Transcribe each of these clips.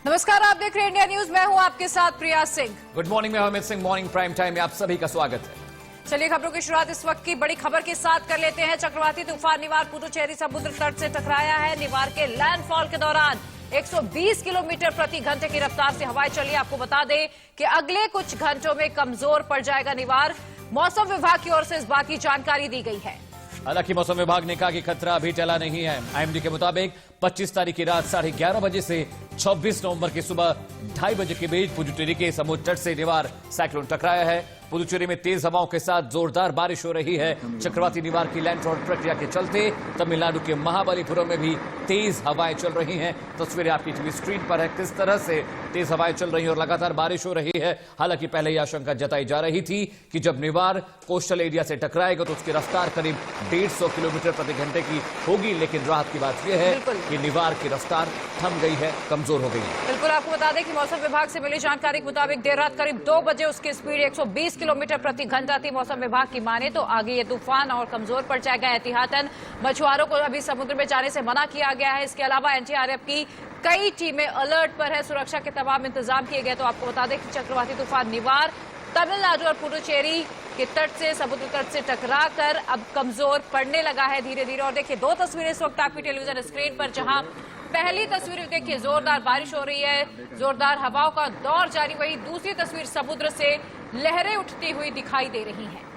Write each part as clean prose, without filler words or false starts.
नमस्कार, आप देख रहे हैं इंडिया न्यूज। मैं हूं आपके साथ प्रिया सिंह। गुड मॉर्निंग, मैं Amit Singh. Morning prime time में आप सभी का स्वागत है। चलिए खबरों की शुरुआत इस वक्त की बड़ी खबर के साथ कर लेते हैं। चक्रवाती तूफान निवार पुडुचेरी समुद्र तट से टकराया है। निवार के लैंडफॉल के दौरान 120 किलोमीटर प्रति घंटे की रफ्तार से हवाएं चली। आपको बता दें कि अगले कुछ घंटों में कमजोर पड़ जाएगा निवार। मौसम विभाग की ओर से इस बात की जानकारी दी गई है। हालांकि मौसम विभाग ने कहा कि खतरा अभी टला नहीं है। आईएमडी के मुताबिक 25 तारीख की रात 11:30 बजे से 26 नवंबर की सुबह 2:30 बजे के बीच पुडुचेरी के समुद्र तट से निवार साइक्लोन टकराया है। पुडुचेरी में तेज हवाओं के साथ जोरदार बारिश हो रही है। चक्रवाती निवार की लैंडफॉल प्रक्रिया के चलते तमिलनाडु के महाबलीपुरम में भी तेज हवाएं चल रही हैं। तस्वीरें आपकी टीवी स्क्रीन पर है, किस तरह से तेज हवाएं चल रही हैं और लगातार बारिश हो रही है। हालांकि पहले यह आशंका जताई जा रही थी कि जब निवार कोस्टल एरिया से टकराएगा तो उसकी रफ्तार करीब 150 किलोमीटर प्रति घंटे की होगी। लेकिन राहत की बात यह है कि निवार की रफ्तार थम गई है, कमजोर हो गई है। बिल्कुल, आपको बता दें कि मौसम विभाग से मिली जानकारी के मुताबिक देर रात करीब 2 बजे उसकी स्पीड 120 किलोमीटर प्रति घंटा थी। मौसम विभाग की माने तो आगे ये तूफान और कमजोर पड़ जाएगा। एहतियातन मछुआरों को अभी समुद्र में जाने से मना किया गया है। इसके अलावा एनडीआरएफ की कई टीमें अलर्ट पर है। सुरक्षा के तमाम इंतजाम किए गए। तो आपको बता दें कि चक्रवाती तूफान निवार तमिलनाडु और पुडुचेरी के तट से समुद्र तट से टकराकर अब कमजोर पड़ने लगा है धीरे धीरे। और देखिए, 2 तस्वीरें इस वक्त आपकी टेलीविजन स्क्रीन पर, जहां पहली तस्वीर देखिए जोरदार बारिश हो रही है, जोरदार हवाओं का दौर जारी। वही दूसरी तस्वीर समुद्र से लहरें उठती हुई दिखाई दे रही हैं।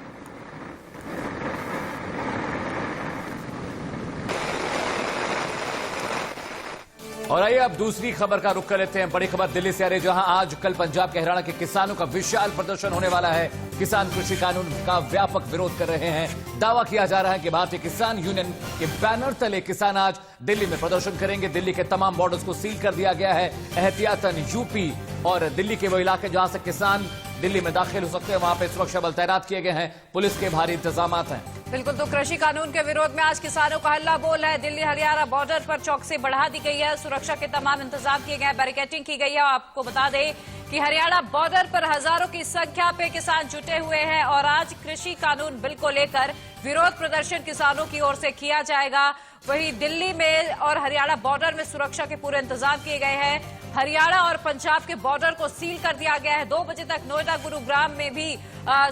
और आइए अब दूसरी खबर का रुख कर लेते हैं। बड़ी खबर दिल्ली से आ रही है, जहां आज कल पंजाब के हरियाणा के किसानों का विशाल प्रदर्शन होने वाला है। किसान कृषि कानून का व्यापक विरोध कर रहे हैं। दावा किया जा रहा है कि भारतीय किसान यूनियन के बैनर तले किसान आज दिल्ली में प्रदर्शन करेंगे। दिल्ली के तमाम बॉर्डर्स को सील कर दिया गया है। एहतियातन यूपी और दिल्ली के वो इलाके जहां से किसान दिल्ली में दाखिल हो सकते हैं, वहां पे सुरक्षा बल तैनात किए गए हैं। पुलिस के भारी इंतजाम हैं। बिल्कुल, तो कृषि कानून के विरोध में आज किसानों का हल्ला बोल है। दिल्ली हरियाणा बॉर्डर पर चौकसी बढ़ा दी गई है। सुरक्षा के तमाम इंतजाम किए गए हैं, बैरिकेडिंग की गई है। आपको बता दें कि हरियाणा बॉर्डर पर हजारों की संख्या पे किसान जुटे हुए हैं और आज कृषि कानून बिल को लेकर विरोध प्रदर्शन किसानों की ओर से किया जाएगा। वहीं दिल्ली में और हरियाणा बॉर्डर में सुरक्षा के पूरे इंतजाम किए गए हैं। हरियाणा और पंजाब के बॉर्डर को सील कर दिया गया है। 2 बजे तक नोएडा, गुरुग्राम में भी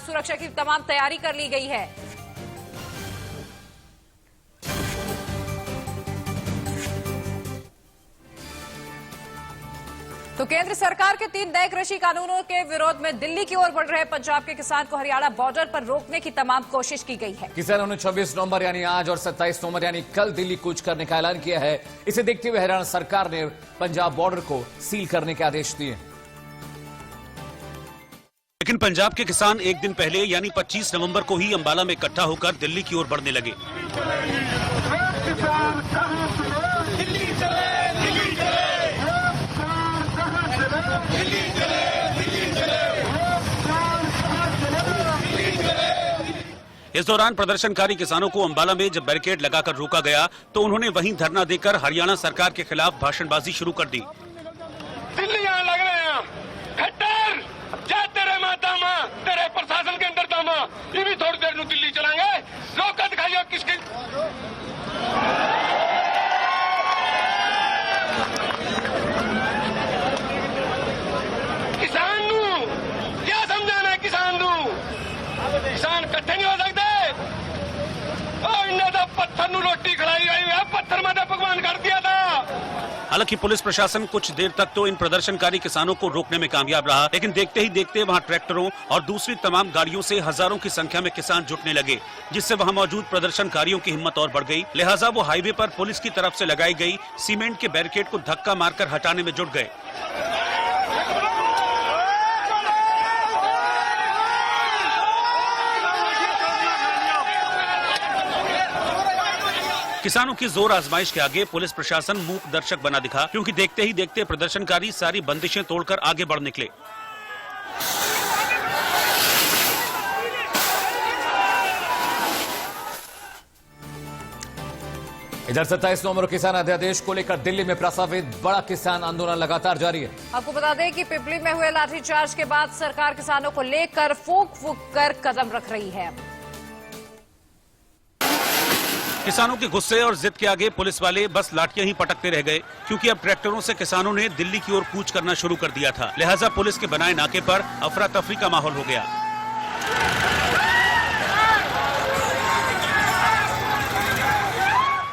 सुरक्षा की तमाम तैयारी कर ली गई है। तो केंद्र सरकार के 3 नए कृषि कानूनों के विरोध में दिल्ली की ओर बढ़ रहे पंजाब के किसान को हरियाणा बॉर्डर पर रोकने की तमाम कोशिश की गई है। किसानों ने 26 नवंबर यानी आज और 27 नवंबर यानी कल दिल्ली कूच करने का ऐलान किया है। इसे देखते हुए हरियाणा सरकार ने पंजाब बॉर्डर को सील करने के आदेश दिए। लेकिन पंजाब के किसान एक दिन पहले यानी 25 नवंबर को ही अंबाला में इकट्ठा होकर दिल्ली की ओर बढ़ने लगे। इस दौरान प्रदर्शनकारी किसानों को अंबाला में जब बैरिकेड लगाकर रोका गया तो उन्होंने वहीं धरना देकर हरियाणा सरकार के खिलाफ भाषणबाजी शुरू कर दी। दिल्ली यहाँ लग रहे हैं खट्टर, जा तेरे माता माँ, तेरे प्रशासन के अंदर दामा, ये भी थोड़ी देर में दिल्ली चलाएंगे। रोका दिखाइए किसकी। किसान नू क्या समझाना है? किसान कट्ठे नहीं हो सकते। इन्हें तो पत्थर नू रोटी खिलाई गई है, पत्थर में पकवान कर दिया था। हालांकि पुलिस प्रशासन कुछ देर तक तो इन प्रदर्शनकारी किसानों को रोकने में कामयाब रहा, लेकिन देखते ही देखते वहां ट्रैक्टरों और दूसरी तमाम गाड़ियों से हजारों की संख्या में किसान जुटने लगे, जिससे वहां मौजूद प्रदर्शनकारियों की हिम्मत और बढ़ गई। लिहाजा वो हाईवे पर पुलिस की तरफ से लगाई गई सीमेंट के बैरिकेड को धक्का मारकर हटाने में जुट गए। किसानों की जोर आजमाइश के आगे पुलिस प्रशासन मूक दर्शक बना दिखा, क्योंकि देखते ही देखते प्रदर्शनकारी सारी बंदिशें तोड़कर आगे बढ़ निकले। इधर 27 नवंबर किसान अध्यादेश को लेकर दिल्ली में प्रस्तावित बड़ा किसान आंदोलन लगातार जारी है। आपको बता दें कि पिपली में हुए लाठीचार्ज के बाद सरकार किसानों को लेकर फूंक फूंक कर कदम रख रही है। किसानों के गुस्से और जिद के आगे पुलिस वाले बस लाठियां ही पटकते रह गए, क्योंकि अब ट्रैक्टरों से किसानों ने दिल्ली की ओर कूच करना शुरू कर दिया था। लिहाजा पुलिस के बनाए नाके पर अफरा तफरी का माहौल हो गया।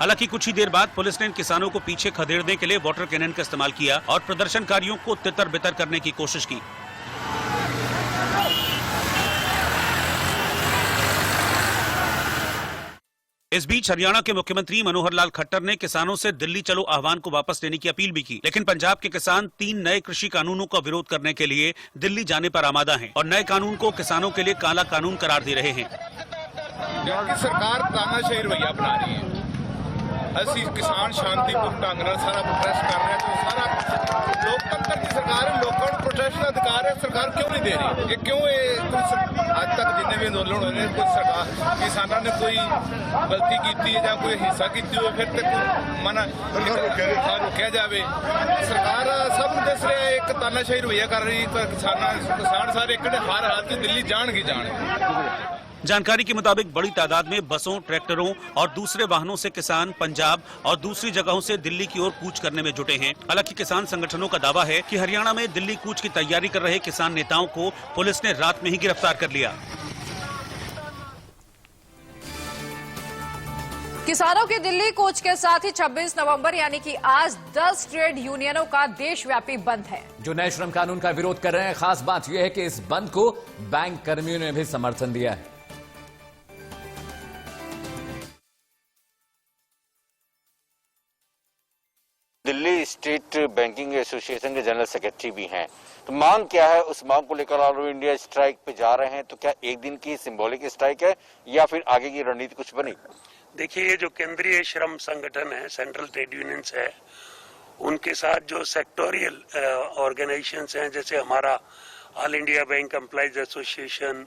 हालांकि कुछ ही देर बाद पुलिस ने इन किसानों को पीछे खदेड़ने के लिए वाटर कैनन का इस्तेमाल किया और प्रदर्शनकारियों को तितर बितर करने की कोशिश की। इस बीच हरियाणा के मुख्यमंत्री मनोहर लाल खट्टर ने किसानों से दिल्ली चलो आह्वान को वापस लेने की अपील भी की, लेकिन पंजाब के किसान 3 नए कृषि कानूनों का विरोध करने के लिए दिल्ली जाने पर आमादा हैं और नए कानून को किसानों के लिए काला कानून करार दे रहे हैं। सरकार तानाशाही रवैया अपना रही है। ਅਸੀਂ किसान शांतिपूर्ण ढंग ਨਾਲ सारा प्रोटेस्ट कर रहे हैं, तो सारा लोकतंत्र की सरकार है, लोगों को प्रोटेस्ट का अधिकार है, सरकार क्यों नहीं दे रही? ये क्यों आज तक जितने भी अंदोलन होने कोई सरकार किसानों ने कोई गलती की है या कोई हिस्सा की हो फिर तक मना रोकया जाए। सरकार सब दस रहे एक तानाशाही रवैया कर रही, पर किसान सारे एक हर हालत में दिल्ली जान ही जाने। जानकारी के मुताबिक बड़ी तादाद में बसों, ट्रैक्टरों और दूसरे वाहनों से किसान पंजाब और दूसरी जगहों से दिल्ली की ओर कूच करने में जुटे हैं। हालांकि किसान संगठनों का दावा है कि हरियाणा में दिल्ली कूच की तैयारी कर रहे किसान नेताओं को पुलिस ने रात में ही गिरफ्तार कर लिया। किसानों के दिल्ली कूच के साथ ही 26 नवंबर यानी कि आज 10 ट्रेड यूनियनों का देशव्यापी बंद है, जो नए श्रम कानून का विरोध कर रहे हैं। खास बात यह है कि इस बंद को बैंक कर्मियों ने भी समर्थन दिया है। दिल्ली स्टेट बैंकिंग एसोसिएशन के जनरल सेक्रेटरी भी हैं, तो मांग क्या है? उस मांग को लेकर ऑल ओवर इंडिया स्ट्राइक पे जा रहे हैं। तो क्या एक दिन की सिंबॉलिक स्ट्राइक है या फिर आगे की रणनीति कुछ बनी? देखिए, ये जो केंद्रीय श्रम संगठन है, सेंट्रल ट्रेड यूनियंस है, उनके साथ जो सेक्टोरियल ऑर्गेनाइजेशंस हैं, जैसे हमारा all India bank employees association,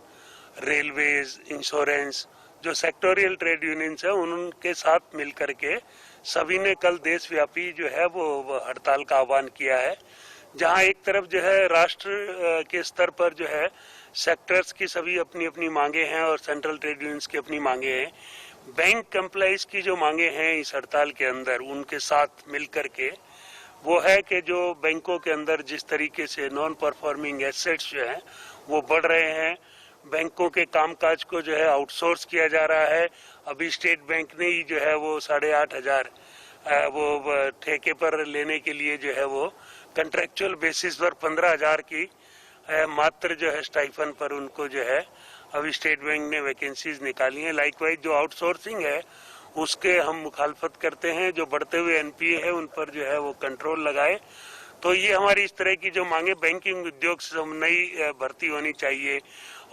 railways, insurance, जो सेक्टोरियल ट्रेड यूनियंस है, उनके साथ मिल करके सभी ने कल देशव्यापी जो है वो हड़ताल का आह्वान किया है। जहां एक तरफ जो है राष्ट्र के स्तर पर जो है सेक्टर्स की सभी अपनी अपनी मांगे हैं और सेंट्रल ट्रेड यूनियंस की अपनी मांगे हैं। बैंक एम्प्लॉइज की जो मांगे हैं इस हड़ताल के अंदर उनके साथ मिल करके वो है कि जो बैंकों के अंदर जिस तरीके से नॉन परफॉर्मिंग एसेट्स जो हैं वो बढ़ रहे हैं, बैंकों के कामकाज को जो है आउटसोर्स किया जा रहा है। अभी स्टेट बैंक ने ही जो है वो 8,500 वो ठेके पर लेने के लिए जो है वो कंट्रेक्चुअल बेसिस पर 15,000 की मात्र जो है स्टाइफन पर उनको जो है अभी स्टेट बैंक ने वैकेंसीज निकाली हैं। लाइकवाइज जो आउटसोर्सिंग है उसके हम मुखालफत करते हैं। जो बढ़ते हुए एनपीए है उन पर जो है वो कंट्रोल लगाए। तो ये हमारी इस तरह की जो मांगे, बैंकिंग उद्योग से नई भर्ती होनी चाहिए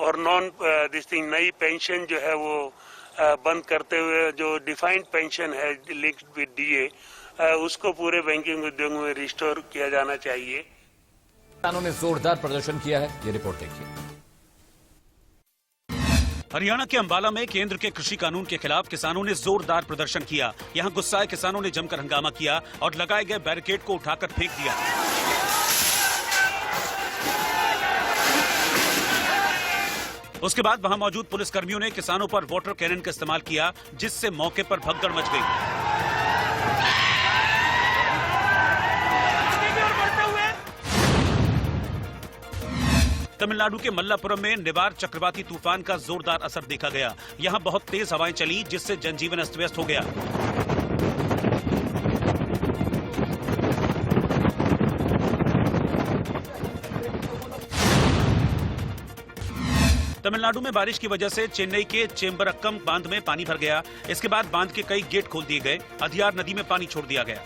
और नई पेंशन जो है वो बंद करते हुए जो डिफाइंड पेंशन है लिंक्ड विद डीए उसको पूरे बैंकिंग उद्योग में रिस्टोर किया जाना चाहिए। किसानों ने जोरदार प्रदर्शन किया है, ये रिपोर्ट देखिए। हरियाणा के अंबाला में केंद्र के कृषि कानून के खिलाफ किसानों ने जोरदार प्रदर्शन किया। यहां गुस्साए किसानों ने जमकर हंगामा किया और लगाए गए बैरिकेड को उठाकर फेंक दिया। उसके बाद वहां मौजूद पुलिसकर्मियों ने किसानों पर वाटर कैनन का इस्तेमाल किया, जिससे मौके पर भगदड़ मच गई। तमिलनाडु के मल्लापुरम में निवार चक्रवाती तूफान का जोरदार असर देखा गया। यहां बहुत तेज हवाएं चली, जिससे जनजीवन अस्त व्यस्त हो गया। तमिलनाडु में बारिश की वजह से चेन्नई के चेम्बरक्कम बांध में पानी भर गया। इसके बाद बांध के कई गेट खोल दिए गए। अदियार नदी में पानी छोड़ दिया गया।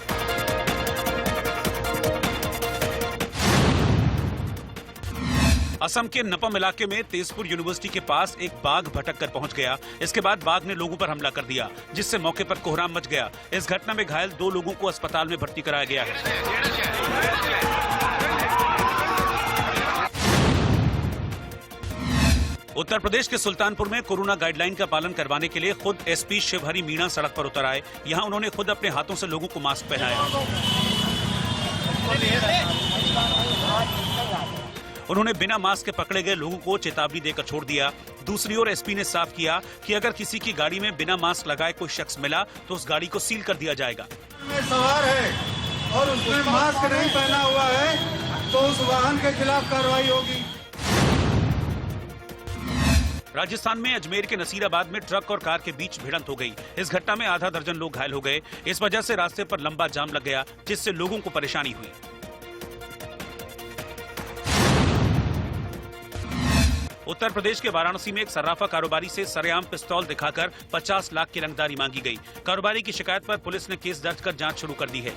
असम के नपम इलाके में तेजपुर यूनिवर्सिटी के पास एक बाघ भटक कर पहुंच गया। इसके बाद बाघ ने लोगों पर हमला कर दिया, जिससे मौके पर कोहराम मच गया। इस घटना में घायल 2 लोगों को अस्पताल में भर्ती कराया गया है। उत्तर प्रदेश के सुल्तानपुर में कोरोना गाइडलाइन का पालन करवाने के लिए खुद एसपी शिवहरी मीणा सड़क पर उतर आए। यहां उन्होंने खुद अपने हाथों से लोगों को मास्क पहनाया। उन्होंने बिना मास्क के पकड़े गए लोगों को चेतावनी देकर छोड़ दिया। दूसरी ओर एसपी ने साफ किया कि अगर किसी की गाड़ी में बिना मास्क लगाए कोई शख्स मिला तो उस गाड़ी को सील कर दिया जाएगा। सवार है और उसने मास्क नहीं पहना हुआ है तो उस वाहन के खिलाफ कार्रवाई होगी। राजस्थान में अजमेर के नसीराबाद में ट्रक और कार के बीच भिड़ंत हो गई। इस घटना में आधा दर्जन लोग घायल हो गए। इस वजह से रास्ते पर लंबा जाम लग गया, जिससे लोगों को परेशानी हुई। उत्तर प्रदेश के वाराणसी में एक सर्राफा कारोबारी से सरेआम पिस्तौल दिखाकर 50 लाख की रंगदारी मांगी गई। कारोबारी की शिकायत पर पुलिस ने केस दर्ज कर जांच शुरू कर दी है।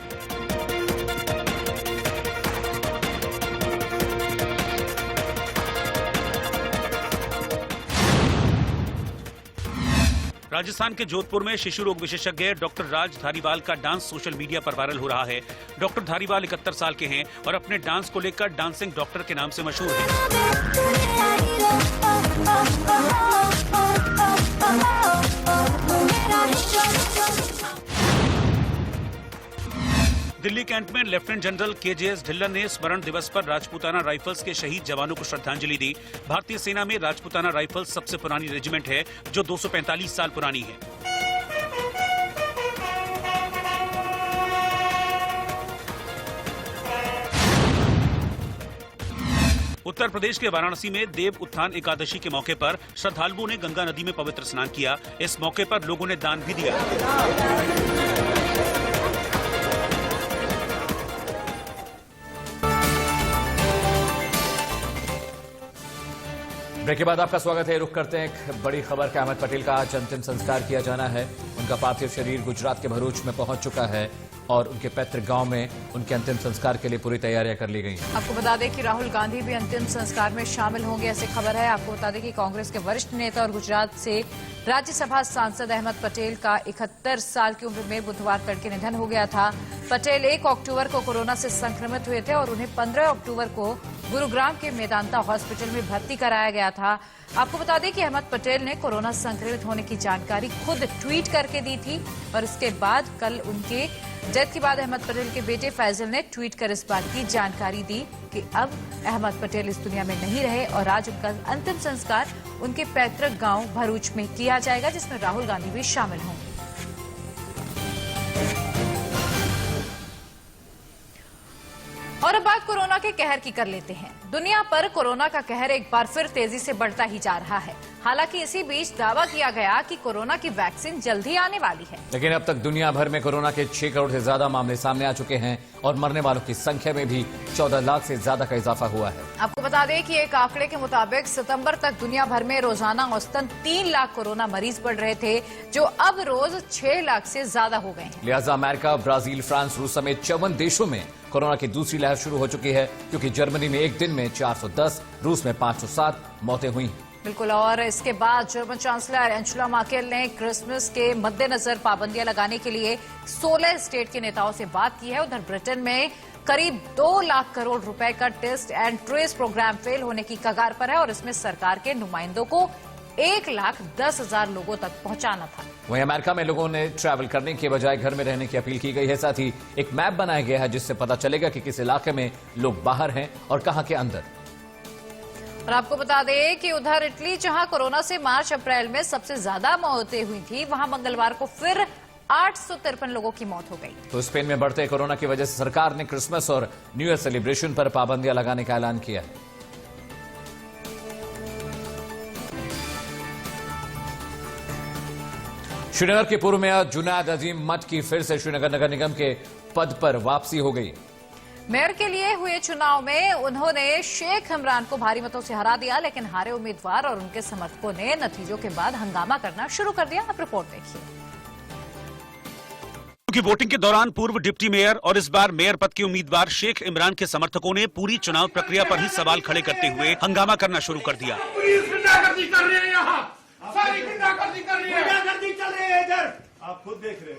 राजस्थान के जोधपुर में शिशु रोग विशेषज्ञ डॉक्टर राज धारीवाल का डांस सोशल मीडिया पर वायरल हो रहा है। डॉक्टर धारीवाल 71 साल के हैं और अपने डांस को लेकर डांसिंग डॉक्टर के नाम से मशहूर हैं। दिल्ली कैंट में लेफ्टिनेंट जनरल केजेएस ढिल्लन ने स्मरण दिवस पर राजपूताना राइफल्स के शहीद जवानों को श्रद्धांजलि दी। भारतीय सेना में राजपूताना राइफल्स सबसे पुरानी रेजिमेंट है, जो 245 साल पुरानी है। उत्तर प्रदेश के वाराणसी में देव उत्थान एकादशी के मौके पर श्रद्धालुओं ने गंगा नदी में पवित्र स्नान किया। इस मौके पर लोगों ने दान भी दिया। ब्रेक के बाद आपका स्वागत है। रुख करते हैं एक बड़ी खबर का। अहमद पटेल का आज अंतिम संस्कार किया जाना है। उनका पार्थिव शरीर गुजरात के भरूच में पहुंच चुका है और उनके पैतृक गांव में उनके अंतिम संस्कार के लिए पूरी तैयारियां कर ली गई हैं। आपको बता दें कि राहुल गांधी भी अंतिम संस्कार में शामिल होंगे, ऐसी खबर है। आपको बता दें कि कांग्रेस के वरिष्ठ नेता और गुजरात से राज्यसभा सांसद अहमद पटेल का 71 साल की उम्र में बुधवार तड़के निधन हो गया था। पटेल 1 अक्टूबर को कोरोना से संक्रमित हुए थे और उन्हें 15 अक्टूबर को गुरुग्राम के मेदांता हॉस्पिटल में भर्ती कराया गया था। आपको बता दें कि अहमद पटेल ने कोरोना संक्रमित होने की जानकारी खुद ट्वीट करके दी थी और इसके बाद कल उनके डेथ के बाद अहमद पटेल के बेटे फैजल ने ट्वीट कर इस बात की जानकारी दी कि अब अहमद पटेल इस दुनिया में नहीं रहे और आज उनका अंतिम संस्कार उनके पैतृक गांव भरूच में किया जाएगा, जिसमें राहुल गांधी भी शामिल होंगे। और अब बात कोरोना के कहर की कर लेते हैं। दुनिया पर कोरोना का कहर एक बार फिर तेजी से बढ़ता ही जा रहा है। हालांकि इसी बीच दावा किया गया कि कोरोना की वैक्सीन जल्द ही आने वाली है, लेकिन अब तक दुनिया भर में कोरोना के 6 करोड़ से ज्यादा मामले सामने आ चुके हैं और मरने वालों की संख्या में भी 14 लाख से ज्यादा का इजाफा हुआ है। आपको बता दें कि एक आंकड़े के मुताबिक सितंबर तक दुनिया भर में रोजाना औसतन 3 लाख कोरोना मरीज बढ़ रहे थे, जो अब रोज 6 लाख से ज्यादा हो गए। लिहाजा अमेरिका, ब्राजील, फ्रांस, रूस समेत 54 देशों में कोरोना की दूसरी लहर शुरू हो चुकी है, क्योंकि जर्मनी में एक दिन में 410, रूस में 507 मौतें हुई हैं। बिल्कुल। और इसके बाद जर्मन चांसलर एंजेला मर्केल ने क्रिसमस के मद्देनजर पाबंदियां लगाने के लिए 16 स्टेट के नेताओं से बात की है। उधर ब्रिटेन में करीब 2 लाख करोड़ रुपए का test and trace program fail होने की कगार पर है और इसमें सरकार के नुमाइंदों को 1,10,000 लोगों तक पहुंचाना था। वहीं अमेरिका में लोगों ने ट्रैवल करने के बजाय घर में रहने की अपील की गई है। साथ ही एक मैप बनाया गया है जिससे पता चलेगा कि किस इलाके में लोग बाहर हैं और कहां के अंदर। और आपको बता दें कि उधर इटली, जहां कोरोना से मार्च अप्रैल में सबसे ज्यादा मौतें हुई थी, वहां मंगलवार को फिर 853 लोगों की मौत हो गई। तो स्पेन में बढ़ते कोरोना की वजह से सरकार ने क्रिसमस और न्यू ईयर सेलिब्रेशन पर पाबंदियां लगाने का ऐलान किया है। श्रीनगर के पूर्व मेयर जुनैद अजीम मट की फिर से श्रीनगर नगर निगम के पद पर वापसी हो गई। मेयर के लिए हुए चुनाव में उन्होंने शेख इमरान को भारी मतों से हरा दिया, लेकिन हारे उम्मीदवार और उनके समर्थकों ने नतीजों के बाद हंगामा करना शुरू कर दिया। आप रिपोर्ट देखिए। क्योंकि वोटिंग के दौरान पूर्व डिप्टी मेयर और इस बार मेयर पद के उम्मीदवार शेख इमरान के समर्थकों ने पूरी चुनाव प्रक्रिया पर ही सवाल खड़े करते हुए हंगामा करना शुरू कर दिया। आप खुद देख रहे हैं।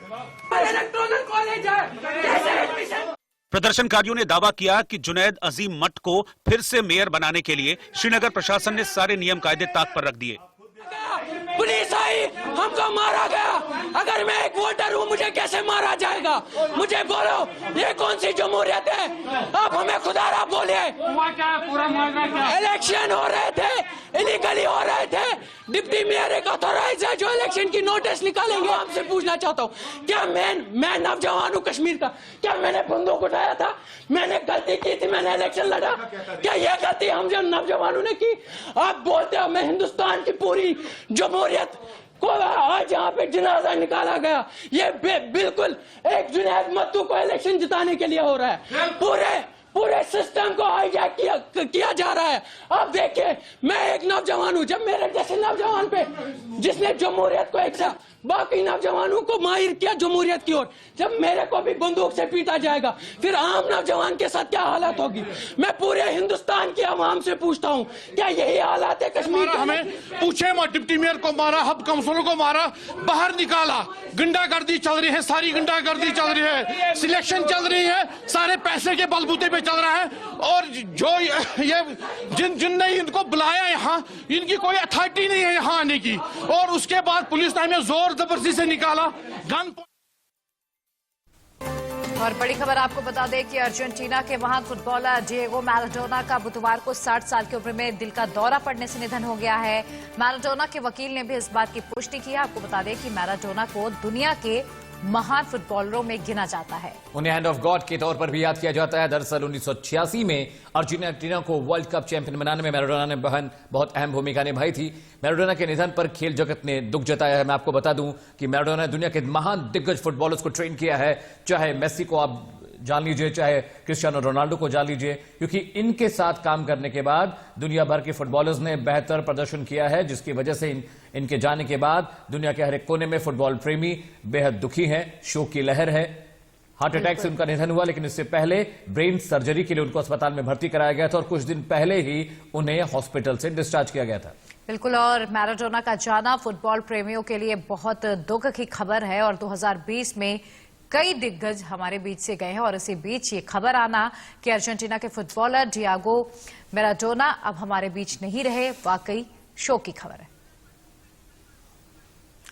प्रदर्शनकारियों ने दावा किया कि जुनैद अजीम मट को फिर से मेयर बनाने के लिए श्रीनगर प्रशासन ने सारे नियम कायदे ताक पर रख दिए। पुलिस आई, हमको मारा गया। अगर मैं एक वोटर हूँ मुझे कैसे मारा जाएगा? मुझे बोलो ये कौन सी जमहूरियत है? आप हमें खुदारा बोलिए। इलेक्शन हो रहे थे, इलीगली हो रहे थे। डिप्टी मेयर एक ऑथोराइज है जो इलेक्शन की नोटिस निकालेंगे। आपसे पूछना चाहता हूँ, क्या मैं नौजवान हूँ कश्मीर का? क्या मैंने बंदूक उठाया था? मैंने गलती की थी, मैंने इलेक्शन लड़ा? क्या ये गलती हम जो नौजवानों ने की? आप बोलते हो मैं हिंदुस्तान की पूरी जमहूरियत को आज यहाँ पे जनाजा निकाला गया। ये बिल्कुल एक जुनैद मत्तू को इलेक्शन जिताने के लिए हो रहा है। पूरे सिस्टम को हाईजैक किया जा रहा है। अब देखिए, मैं एक नौजवान हूँ, जब मेरे जैसे नौजवान पे जिसने जमहूरियत को एक बाकी नौजवानों को माहिर किया जमहूरियत की ओर, जब मेरे को भी बंदूक से पीटा जाएगा फिर आम नौजवान के साथ क्या हालत होगी? मैं पूरे हिंदुस्तान की आवाम से पूछता हूँ, क्या यही हालात है कश्मीर? हमें पूछे मत, डिप्टी मेयर को मारा, हब काउंसिलर को मारा, बाहर निकाला। गुंडागर्दी चल रही है, सारी गुंडागर्दी चल रही है, सिलेक्शन चल रही है, सारे पैसे के बलबूते पे चल रहा है। और जो ये जिनने इनको बुलाया यहाँ, इनकी कोई अथॉरिटी नहीं है यहाँ आने की। और उसके बाद पुलिस ने हमें जोर जबरदस्ती से निकाला। गन और बड़ी खबर आपको बता दें कि अर्जेंटीना के महान फुटबॉलर डिएगो मैराडोना का बुधवार को 60 साल की उम्र में दिल का दौरा पड़ने से निधन हो गया है। मैराडोना के वकील ने भी इस बात की पुष्टि की है। आपको बता दें कि मैराडोना को दुनिया के महान फुटबॉलरों में गिना जाता है। उन्हें हैंड ऑफ गॉड के तौर पर भी याद किया जाता है। दरअसल 1986 में अर्जेंटीना को वर्ल्ड कप चैंपियन बनाने में मैराडोना ने बहुत अहम भूमिका निभाई थी। मैराडोना के निधन पर खेल जगत ने दुख जताया है। मैं आपको बता दूं कि मैराडोना ने दुनिया के महान दिग्गज फुटबॉलर्स को ट्रेन किया है, चाहे मेसी को आप जान लीजिए, चाहे क्रिस्टियानो रोनाल्डो को जान लीजिए, क्योंकि इनके साथ काम करने के बाद दुनिया भर के फुटबॉलर्स ने बेहतर प्रदर्शन किया है, जिसकी वजह से इनके जाने के बाद दुनिया के हर एक कोने में फुटबॉल प्रेमी बेहद दुखी हैं, शोक की लहर है। हार्ट अटैक से उनका निधन हुआ, लेकिन इससे पहले ब्रेन सर्जरी के लिए उनको अस्पताल में भर्ती कराया गया था और कुछ दिन पहले ही उन्हें हॉस्पिटल से डिस्चार्ज किया गया था। बिल्कुल, और मैराडोना का जाना फुटबॉल प्रेमियों के लिए बहुत दुख की खबर है। और 2020 में कई दिग्गज हमारे बीच से गए हैं और इसी बीच ये खबर आना कि अर्जेंटीना के फुटबॉलर डिएगो मैराडोना अब हमारे बीच नहीं रहे, वाकई शोक की खबर है।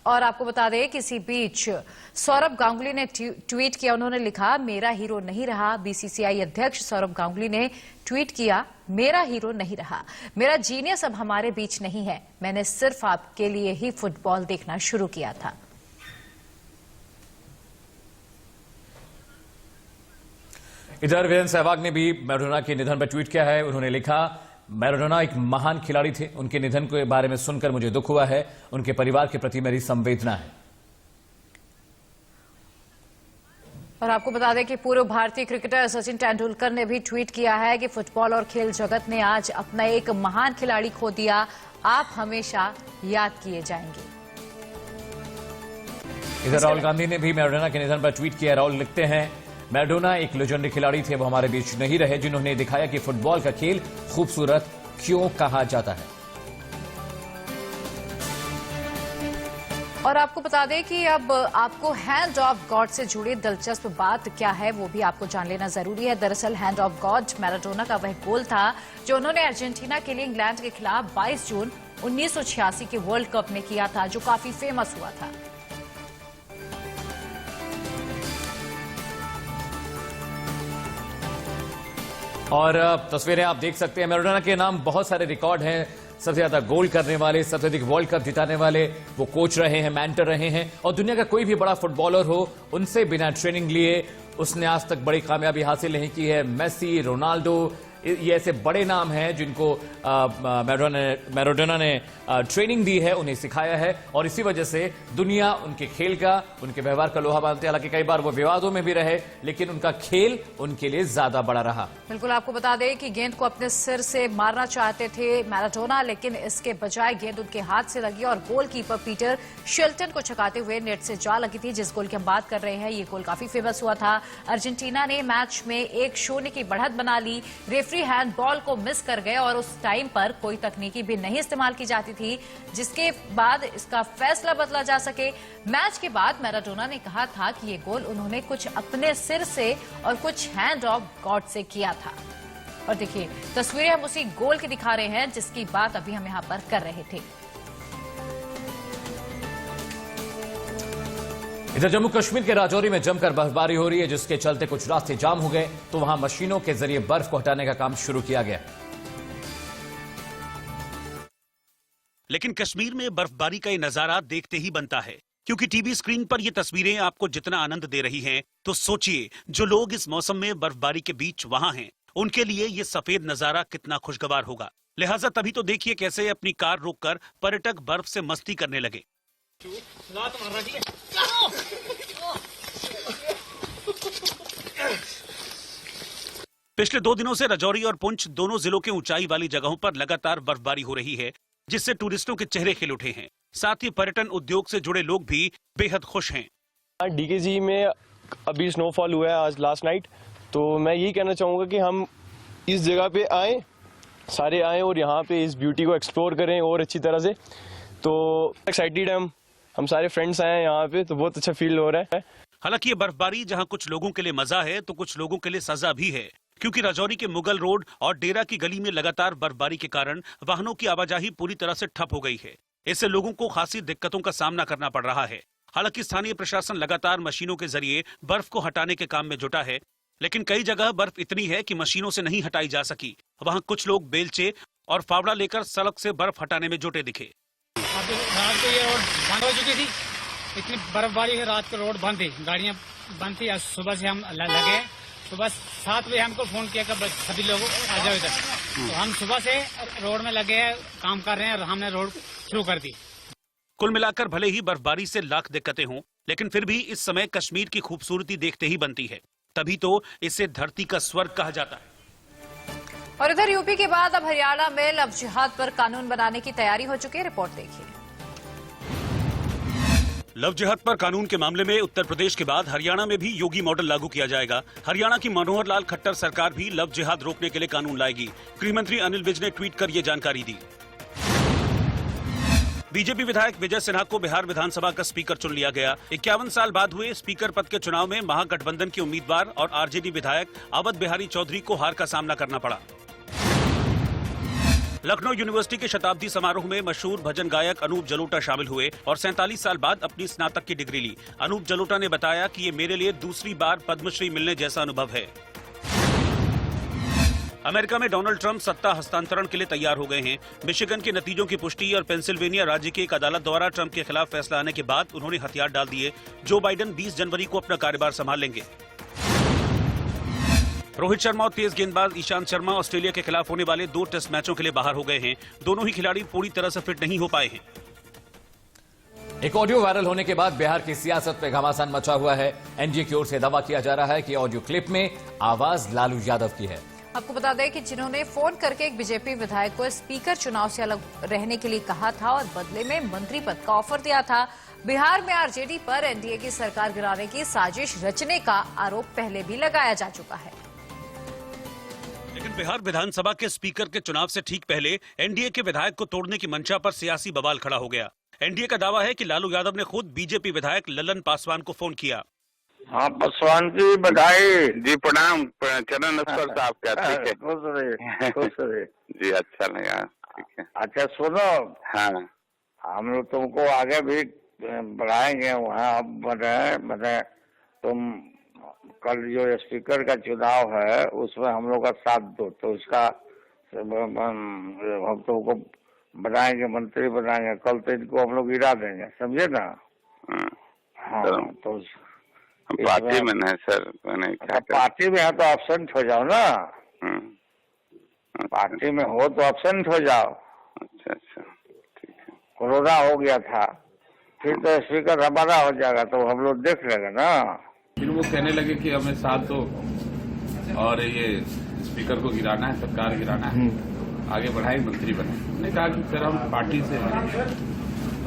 और आपको बता दें कि इसी बीच सौरभ गांगुली ने ट्वीट किया। उन्होंने लिखा, मेरा हीरो नहीं रहा। बीसीसीआई अध्यक्ष सौरभ गांगुली ने ट्वीट किया, मेरा हीरो नहीं रहा, मेरा जीनियस अब हमारे बीच नहीं है, मैंने सिर्फ आपके लिए ही फुटबॉल देखना शुरू किया था। इधर वीरेंद्र सहवाग ने भी मैराडोना के निधन पर ट्वीट किया है। उन्होंने लिखा, मैराडोना एक महान खिलाड़ी थे, उनके निधन के बारे में सुनकर मुझे दुख हुआ है, उनके परिवार के प्रति मेरी संवेदना है। और आपको बता दें कि पूर्व भारतीय क्रिकेटर सचिन तेंदुलकर ने भी ट्वीट किया है कि फुटबॉल और खेल जगत ने आज अपना एक महान खिलाड़ी खो दिया, आप हमेशा याद किए जाएंगे। इधर राहुल गांधी ने भी मैराडोना के निधन पर ट्वीट किया। राहुल लिखते हैं, मैराडोना एक लेजेंडरी खिलाड़ी थे, वो हमारे बीच नहीं रहे, जिन्होंने दिखाया कि फुटबॉल का खेल खूबसूरत क्यों कहा जाता है। और आपको बता दें कि अब आपको हैंड ऑफ गॉड से जुड़ी दिलचस्प बात क्या है वो भी आपको जान लेना जरूरी है। दरअसल हैंड ऑफ गॉड मैराडोना का वह गोल था जो उन्होंने अर्जेंटीना के लिए इंग्लैंड के खिलाफ 22 जून 1986 के वर्ल्ड कप में किया था, जो काफी फेमस हुआ था। और तस्वीरें आप देख सकते हैं, मैराडोना के नाम बहुत सारे रिकॉर्ड हैं। सबसे ज्यादा गोल करने वाले, सबसे अधिक वर्ल्ड कप जिताने वाले, वो कोच रहे हैं, मेंटर रहे हैं। और दुनिया का कोई भी बड़ा फुटबॉलर हो, उनसे बिना ट्रेनिंग लिए उसने आज तक बड़ी कामयाबी हासिल नहीं की है। मेसी, रोनाल्डो, ये ऐसे बड़े नाम हैं जिनको मैराडोना ने ट्रेनिंग दी है, उन्हें सिखाया है, और इसी वजह से दुनिया उनके खेल का, उनके व्यवहार का लोहा मानते हैं। हालांकि कई बार वो विवादों में भी रहे, लेकिन उनका खेल उनके लिए ज्यादा बड़ा रहा। बिल्कुल, आपको बता दें कि गेंद को अपने सिर से मारना चाहते थे मैराडोना, लेकिन इसके बजाय गेंद उनके हाथ से लगी और गोलकीपर पीटर शिल्टन को छकाते हुए नेट से जा लगी थी। जिस गोल की हम बात कर रहे हैं, ये गोल काफी फेमस हुआ था। अर्जेंटीना ने मैच में 1-0 की बढ़त बना ली। रेफरी हैंडबॉल को मिस कर गए और उस टाइम पर कोई तकनीकी भी नहीं इस्तेमाल की जाती थी, जिसके बाद इसका फैसला बदला जा सके। मैच के बाद मैराडोना ने कहा था कि ये गोल उन्होंने कुछ अपने सिर से और कुछ हैंड ऑफ गॉड से किया था। और देखिए, तस्वीरें हम उसी गोल की दिखा रहे हैं जिसकी बात अभी हम यहां पर कर रहे थे। इधर जम्मू कश्मीर के राजौरी में जमकर बर्फबारी हो रही है, जिसके चलते कुछ रास्ते जाम हो गए, तो वहां मशीनों के जरिए बर्फ को हटाने का काम शुरू किया गया। लेकिन कश्मीर में बर्फबारी का ये नजारा देखते ही बनता है, क्योंकि टीवी स्क्रीन पर ये तस्वीरें आपको जितना आनंद दे रही हैं, तो सोचिए जो लोग इस मौसम में बर्फबारी के बीच वहां हैं, उनके लिए ये सफेद नजारा कितना खुशगवार होगा। लिहाजा तभी तो देखिए कैसे अपनी कार रोककर पर्यटक बर्फ से मस्ती करने लगे। पिछले 2 दिनों से राजौरी और पुंछ दोनों जिलों के ऊंचाई वाली जगहों पर लगातार बर्फबारी हो रही है, जिससे टूरिस्टों के चेहरे खिल उठे हैं। साथ ही पर्यटन उद्योग से जुड़े लोग भी बेहद खुश हैं। डीकेजी में अभी स्नोफॉल हुआ है आज लास्ट नाइट, तो मैं यही कहना चाहूँगा कि हम इस जगह पे आए, सारे आए और यहाँ पे इस ब्यूटी को एक्सप्लोर करें और अच्छी तरह से। तो एक्साइटेड हम सारे फ्रेंड्स आए हैं यहाँ पे, तो बहुत अच्छा फील हो रहा है। हालांकि ये बर्फबारी जहां कुछ लोगों के लिए मजा है, तो कुछ लोगों के लिए सजा भी है, क्योंकि राजौरी के मुगल रोड और डेरा की गली में लगातार बर्फबारी के कारण वाहनों की आवाजाही पूरी तरह से ठप हो गई है। इससे लोगों को खासी दिक्कतों का सामना करना पड़ रहा है। हालांकि स्थानीय प्रशासन लगातार मशीनों के जरिए बर्फ को हटाने के काम में जुटा है, लेकिन कई जगह बर्फ इतनी है कि मशीनों से नहीं हटाई जा सकी। वहां कुछ लोग बेलचे और फावड़ा लेकर सड़क से बर्फ हटाने में जुटे दिखे। रात को ये रोड बंद हो चुकी थी, इतनी बर्फबारी है, रात को रोड बंद थी, गाड़ियां बंद थी। आज सुबह से हम लगे, सुबह 7 बजे हमको फोन किया कि सभी लोग आ जाओ इधर। तो हम सुबह से रोड में लगे हैं, काम कर रहे हैं और हमने रोड शुरू कर दी। कुल मिलाकर भले ही बर्फबारी से लाख दिक्कतें हों, लेकिन फिर भी इस समय कश्मीर की खूबसूरती देखते ही बनती है। तभी तो इसे धरती का स्वर्ग कहा जाता है। और इधर यूपी के बाद अब हरियाणा में लव जिहाद पर कानून बनाने की तैयारी हो चुकी है। रिपोर्ट देखिए। लव जिहाद पर कानून के मामले में उत्तर प्रदेश के बाद हरियाणा में भी योगी मॉडल लागू किया जाएगा। हरियाणा की मनोहर लाल खट्टर सरकार भी लव जिहाद रोकने के लिए कानून लाएगी। गृह मंत्री अनिल विज ने ट्वीट कर ये जानकारी दी। बीजेपी विधायक विजय सिन्हा को बिहार विधानसभा का स्पीकर चुन लिया गया। 51 साल बाद हुए स्पीकर पद के चुनाव में महागठबंधन के उम्मीदवार और आरजेडी विधायक अवध बिहारी चौधरी को हार का सामना करना पड़ा। लखनऊ यूनिवर्सिटी के शताब्दी समारोह में मशहूर भजन गायक अनूप जलोटा शामिल हुए और 47 साल बाद अपनी स्नातक की डिग्री ली। अनूप जलोटा ने बताया कि ये मेरे लिए दूसरी बार पद्मश्री मिलने जैसा अनुभव है। अमेरिका में डोनाल्ड ट्रंप सत्ता हस्तांतरण के लिए तैयार हो गए हैं। मिशिगन के नतीजों की पुष्टि और पेंसिल्वेनिया राज्य की एक अदालत द्वारा ट्रंप के खिलाफ फैसला आने के बाद उन्होंने हथियार डाल दिए। जो बाइडेन 20 जनवरी को अपना कार्यभार संभाल लेंगे। रोहित शर्मा और तेज गेंदबाज ईशांत शर्मा ऑस्ट्रेलिया के खिलाफ होने वाले 2 टेस्ट मैचों के लिए बाहर हो गए हैं। दोनों ही खिलाड़ी पूरी तरह से फिट नहीं हो पाए हैं। एक ऑडियो वायरल होने के बाद बिहार की सियासत में घमासान मचा हुआ है। एनडीए की ओर से दावा किया जा रहा है कि ऑडियो क्लिप में आवाज लालू यादव की है। आपको बता दें कि जिन्होंने फोन करके एक बीजेपी विधायक को स्पीकर चुनाव से अलग रहने के लिए कहा था और बदले में मंत्री पद का ऑफर दिया था। बिहार में आरजेडी पर एनडीए की सरकार गिराने की साजिश रचने का आरोप पहले भी लगाया जा चुका है। लेकिन बिहार विधानसभा के स्पीकर के चुनाव से ठीक पहले एनडीए के विधायक को तोड़ने की मंशा पर सियासी बवाल खड़ा हो गया। एनडीए का दावा है कि लालू यादव ने खुद बीजेपी विधायक ललन पासवान को फोन किया। हाँ, पासवान जी बधाई जी, प्रणाम। चरण नमस्कार साहब, क्या ठीक है? खुश रहे जी, अच्छा लगा। ठीक है। अच्छा सुनो, हाँ, हम लोग तुमको आगे भी बढ़ाएंगे। वहाँ बताए तुम कल जो स्पीकर का चुनाव है उसमें हम लोग का साथ दो, तो उसका हम तुमको बनाएंगे, मंत्री बनाएंगे। कल तो इनको हम लोग गिरा देंगे, समझे ना? हाँ, तो पार्टी में है सर, पार्टी में है तो एब्सेंट हो जाओ ना। पार्टी में हो तो एब्सेंट हो जाओ। अच्छा अच्छा, ठीक है। कोरोना हो गया था, फिर तो स्पीकर हमारा हो जाएगा, तो हम लोग देख लेंगे ना। फिर वो कहने लगे कि हमें साथ दो और ये स्पीकर को गिराना है, सरकार गिराना है, आगे बढ़ाए, मंत्री बने। हमने कहा कि सर हम पार्टी से हैं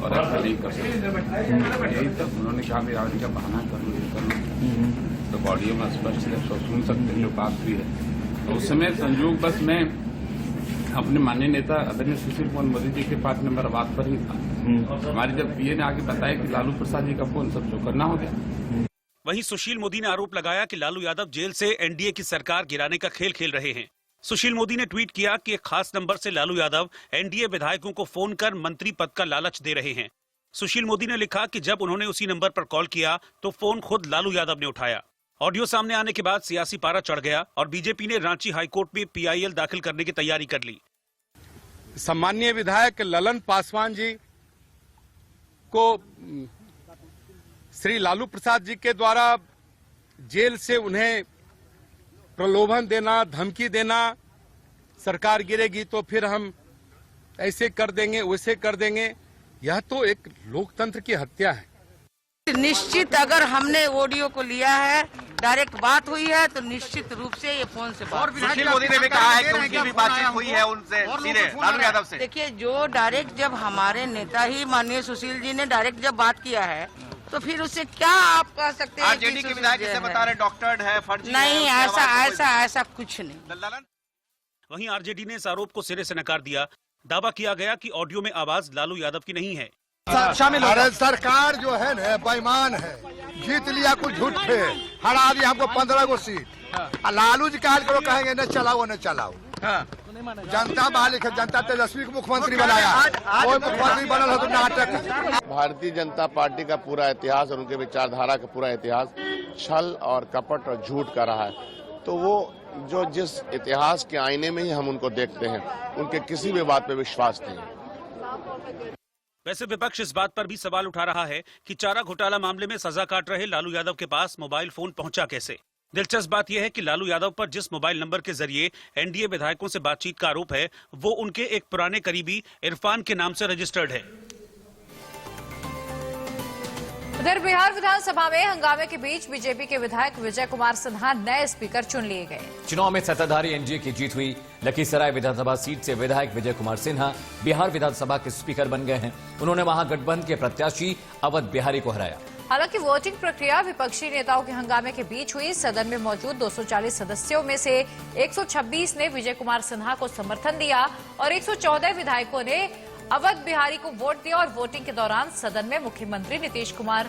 और ऐसा नहीं कर सकते। यही तब उन्होंने कहा मेरा का बहाना कर लो। तो ऑडियो में स्पष्ट है, तो सुन सकते हैं जो बात हुई है। तो उस समय संयोग बस मैं अपने माननीय नेता आदरणीय सुशील कुमार मोदी जी के पास नंबर बात पर ही था। हमारे जब पीए ने आके बताया कि लालू प्रसाद जी का फोन सब जो करना हो गया। वहीं सुशील मोदी ने आरोप लगाया कि लालू यादव जेल से एनडीए की सरकार गिराने का खेल खेल रहे हैं। सुशील मोदी ने ट्वीट किया कि एक खास नंबर से लालू यादव एनडीए विधायकों को फोन कर मंत्री पद का लालच दे रहे हैं। सुशील मोदी ने लिखा कि जब उन्होंने उसी नंबर पर कॉल किया तो फोन खुद लालू यादव ने उठाया। ऑडियो सामने आने के बाद सियासी पारा चढ़ गया और बीजेपी ने रांची हाईकोर्ट में PIL दाखिल करने की तैयारी कर ली। सम्माननीय विधायक ललन पासवान जी को श्री लालू प्रसाद जी के द्वारा जेल से उन्हें प्रलोभन देना, धमकी देना, सरकार गिरेगी तो फिर हम ऐसे कर देंगे, वैसे कर देंगे, यह तो एक लोकतंत्र की हत्या है। निश्चित अगर हमने ऑडियो को लिया है, डायरेक्ट बात हुई है, तो निश्चित रूप से ये फोन से बात। सुशील मोदी ने भी कहा है कि उनकी भी बातचीत हुई है उनसे सीधे लालू यादव से। देखिए, जो डायरेक्ट जब हमारे नेता ही माननीय सुशील जी ने डायरेक्ट जब बात किया है, तो फिर उससे क्या आप कह सकते हैं? आरजेडी के विधायक इसे बता रहे डॉक्टर्ड है, फर्जी नहीं, ऐसा कुछ नहीं। वहीं आरजेडी ने इस आरोप को सिरे से नकार दिया। दावा किया गया कि ऑडियो में आवाज लालू यादव की नहीं है। शामिल अरे सरकार जो है ना बेईमान है, जीत लिया कुछ झूठ पे, हरा दिया हमको 15 गो सीट। लालू जी का करो कहेंगे न चलाओ न चलाओ। जनता मालिक है, जनता तेजस्वी को मुख्यमंत्री बनाया, कोई मुख्यमंत्री बनल है तो नाटक। भारतीय जनता पार्टी का पूरा इतिहास और उनके विचारधारा का पूरा इतिहास छल और कपट और झूठ का रहा है। तो वो जो जिस इतिहास के आईने में ही हम उनको देखते हैं, उनके किसी भी बात पे विश्वास नहीं। वैसे विपक्ष इस बात पर भी सवाल उठा रहा है कि चारा घोटाला मामले में सजा काट रहे लालू यादव के पास मोबाइल फोन पहुंचा कैसे। दिलचस्प बात यह है कि लालू यादव पर जिस मोबाइल नंबर के जरिए एनडीए विधायकों से बातचीत का आरोप है, वो उनके एक पुराने करीबी इरफान के नाम से रजिस्टर्ड है। उधर बिहार विधानसभा में हंगामे के बीच बीजेपी के विधायक विजय कुमार सिन्हा नए स्पीकर चुन लिए गए। चुनाव में सत्ताधारी एनडीए की जीत हुई। लखीसराय विधानसभा सीट से विधायक विजय कुमार सिन्हा बिहार विधानसभा के स्पीकर बन गए हैं। उन्होंने महागठबंधन के प्रत्याशी अवध बिहारी को हराया। हालांकि वोटिंग प्रक्रिया विपक्षी नेताओं के हंगामे के बीच हुई। सदन में मौजूद 240 सदस्यों में से 126 ने विजय कुमार सिन्हा को समर्थन दिया और 114 विधायकों ने अवध बिहारी को वोट दिया और वोटिंग के दौरान सदन में मुख्यमंत्री नीतीश कुमार,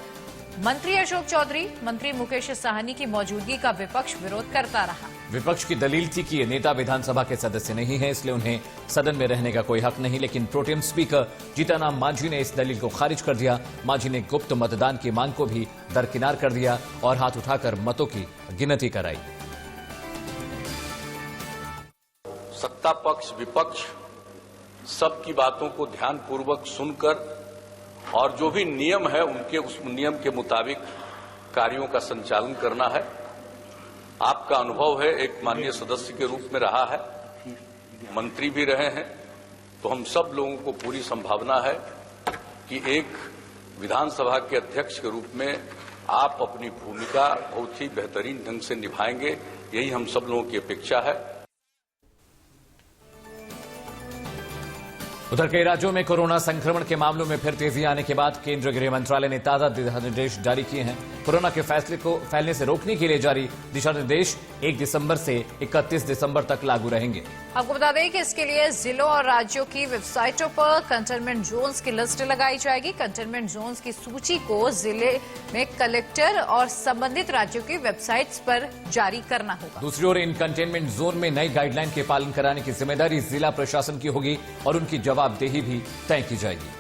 मंत्री अशोक चौधरी, मंत्री मुकेश साहनी की मौजूदगी का विपक्ष विरोध करता रहा। विपक्ष की दलील थी कि ये नेता विधानसभा के सदस्य नहीं है, इसलिए उन्हें सदन में रहने का कोई हक नहीं। लेकिन प्रोटेम स्पीकर जीतनराम मांझी ने इस दलील को खारिज कर दिया। मांझी ने गुप्त मतदान की मांग को भी दरकिनार कर दिया और हाथ उठाकर मतों की गिनती कराई। सत्ता पक्ष विपक्ष सबकी बातों को ध्यानपूर्वक सुनकर और जो भी नियम है उनके उस नियम के मुताबिक कार्यों का संचालन करना है। आपका अनुभव है, एक माननीय सदस्य के रूप में रहा है, मंत्री भी रहे हैं, तो हम सब लोगों को पूरी संभावना है कि एक विधानसभा के अध्यक्ष के रूप में आप अपनी भूमिका बहुत ही बेहतरीन ढंग से निभाएंगे, यही हम सब लोगों की अपेक्षा है। उधर कई राज्यों में कोरोना संक्रमण के मामलों में फिर तेजी आने के बाद केंद्रीय गृह मंत्रालय ने ताजा दिशा निर्देश जारी किए हैं। कोरोना के फैसले को फैलने से रोकने के लिए जारी दिशा निर्देश 1 दिसंबर से 31 दिसंबर तक लागू रहेंगे। आपको बता दें कि इसके लिए जिलों और राज्यों की वेबसाइटों पर कंटेनमेंट जोन्स की लिस्ट लगाई जाएगी। कंटेनमेंट जोन्स की सूची को जिले में कलेक्टर और संबंधित राज्यों की वेबसाइट्स पर जारी करना होगा। दूसरी ओर इन कंटेनमेंट जोन में नई गाइडलाइन के पालन कराने की जिम्मेदारी जिला प्रशासन की होगी और उनकी जवाबदेही भी तय की जाएगी।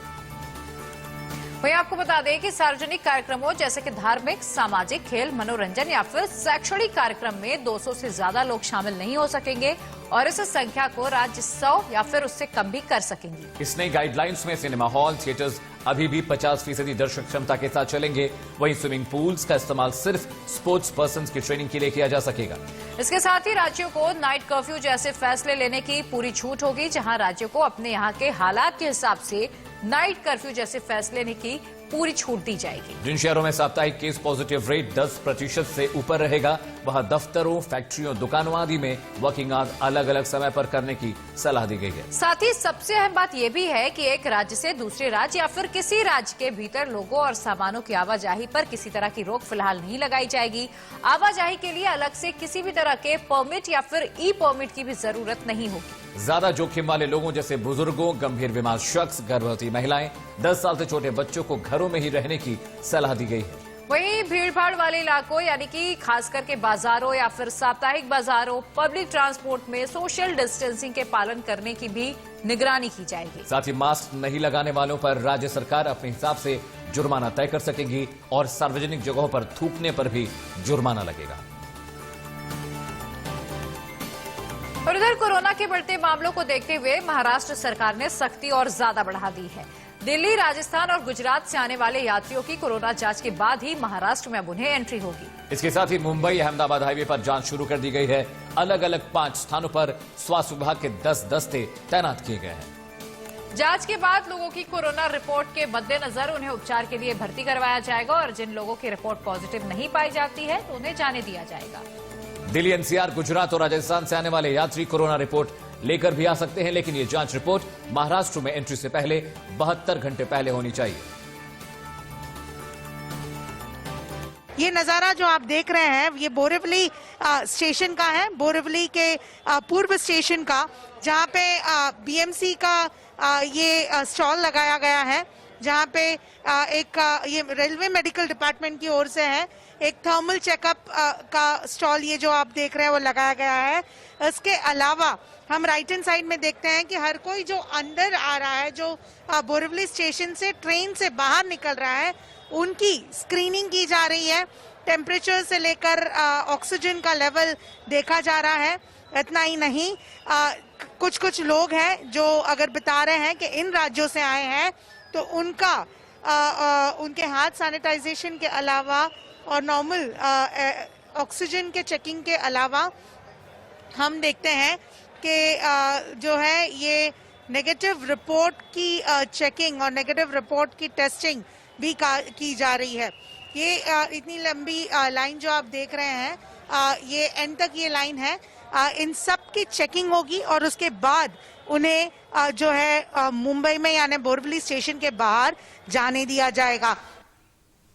वहीं आपको बता दें कि सार्वजनिक कार्यक्रमों जैसे कि धार्मिक, सामाजिक, खेल, मनोरंजन या फिर शैक्षणिक कार्यक्रम में 200 से ज्यादा लोग शामिल नहीं हो सकेंगे और इस संख्या को राज्य 100 या फिर उससे कम भी कर सकेंगे। इस नई गाइडलाइंस में सिनेमा हॉल, थिएटर्स अभी भी 50% दर्शक क्षमता के साथ चलेंगे। वहीं स्विमिंग पूल्स का इस्तेमाल सिर्फ स्पोर्ट्स पर्सन की ट्रेनिंग के लिए किया जा सकेगा। इसके साथ ही राज्यों को नाइट कर्फ्यू जैसे फैसले लेने की पूरी छूट होगी, जहां राज्यों को अपने यहां के हालात के हिसाब से नाइट कर्फ्यू जैसे फैसले लेने की पूरी छूट दी जाएगी। जिन शहरों में साप्ताहिक केस पॉजिटिव रेट 10% से ऊपर रहेगा, वहां दफ्तरों, फैक्ट्रियों, दुकानों आदि में वर्किंग आवर अलग अलग समय पर करने की सलाह दी गई है। साथ ही सबसे अहम बात यह भी है कि एक राज्य से दूसरे राज्य या फिर किसी राज्य के भीतर लोगों और सामानों की आवाजाही पर किसी तरह की रोक फिलहाल नहीं लगाई जाएगी। आवाजाही के लिए अलग से किसी भी तरह के परमिट या फिर ई परमिट की भी जरूरत नहीं होगी। ज्यादा जोखिम वाले लोगों जैसे बुजुर्गों, गंभीर बीमार शख्स, गर्भवती महिलाएं, 10 साल से छोटे बच्चों को घरों में ही रहने की सलाह दी गई है। वहीं भीड़भाड़ वाले इलाकों यानी कि खास करके बाजारों या फिर साप्ताहिक बाजारों, पब्लिक ट्रांसपोर्ट में सोशल डिस्टेंसिंग के पालन करने की भी निगरानी की जाएगी। साथ ही मास्क नहीं लगाने वालों पर राज्य सरकार अपने हिसाब से जुर्माना तय कर सकेगी और सार्वजनिक जगहों पर थूकने पर भी जुर्माना लगेगा। और इधर कोरोना के बढ़ते मामलों को देखते हुए महाराष्ट्र सरकार ने सख्ती और ज्यादा बढ़ा दी है। दिल्ली, राजस्थान और गुजरात से आने वाले यात्रियों की कोरोना जांच के बाद ही महाराष्ट्र में अब उन्हें एंट्री होगी। इसके साथ ही मुंबई अहमदाबाद हाईवे पर जांच शुरू कर दी गई है। अलग अलग 5 स्थानों पर स्वास्थ्य विभाग के 10 दस्ते तैनात किए गए हैं। जांच के बाद लोगों की कोरोना रिपोर्ट के मद्देनजर उन्हें उपचार के लिए भर्ती करवाया जाएगा और जिन लोगों की रिपोर्ट पॉजिटिव नहीं पाई जाती है तो उन्हें जाने दिया जाएगा। दिल्ली, एनसीआर, गुजरात और राजस्थान से आने वाले यात्री कोरोना रिपोर्ट लेकर भी आ सकते हैं, लेकिन ये जांच रिपोर्ट महाराष्ट्र में एंट्री से पहले 72 घंटे पहले होनी चाहिए। ये नजारा जो आप देख रहे हैं ये बोरिवली स्टेशन का है, बोरिवली के पूर्व स्टेशन का, जहां पे बीएमसी का ये स्टॉल लगाया गया है, जहां पे एक ये रेलवे मेडिकल डिपार्टमेंट की ओर से है। एक थर्मल चेकअप का स्टॉल ये जो आप देख रहे हैं वो लगाया गया है। इसके अलावा हम राइट हैंड साइड में देखते हैं कि हर कोई जो अंदर आ रहा है, जो बोरिवली स्टेशन से ट्रेन से बाहर निकल रहा है, उनकी स्क्रीनिंग की जा रही है। टेम्परेचर से लेकर ऑक्सीजन का लेवल देखा जा रहा है। इतना ही नहीं, कुछ लोग हैं जो अगर बता रहे हैं कि इन राज्यों से आए हैं तो उनके हाथ सैनिटाइजेशन के अलावा और नॉर्मल ऑक्सीजन के चेकिंग के अलावा हम देखते हैं कि जो है ये नेगेटिव रिपोर्ट की चेकिंग और नेगेटिव रिपोर्ट की टेस्टिंग भी की जा रही है। ये इतनी लंबी लाइन जो आप देख रहे हैं, ये एंड तक ये लाइन है। इन सब की चेकिंग होगी और उसके बाद उन्हें जो है मुंबई में यानी बोरिवली स्टेशन के बाहर जाने दिया जाएगा।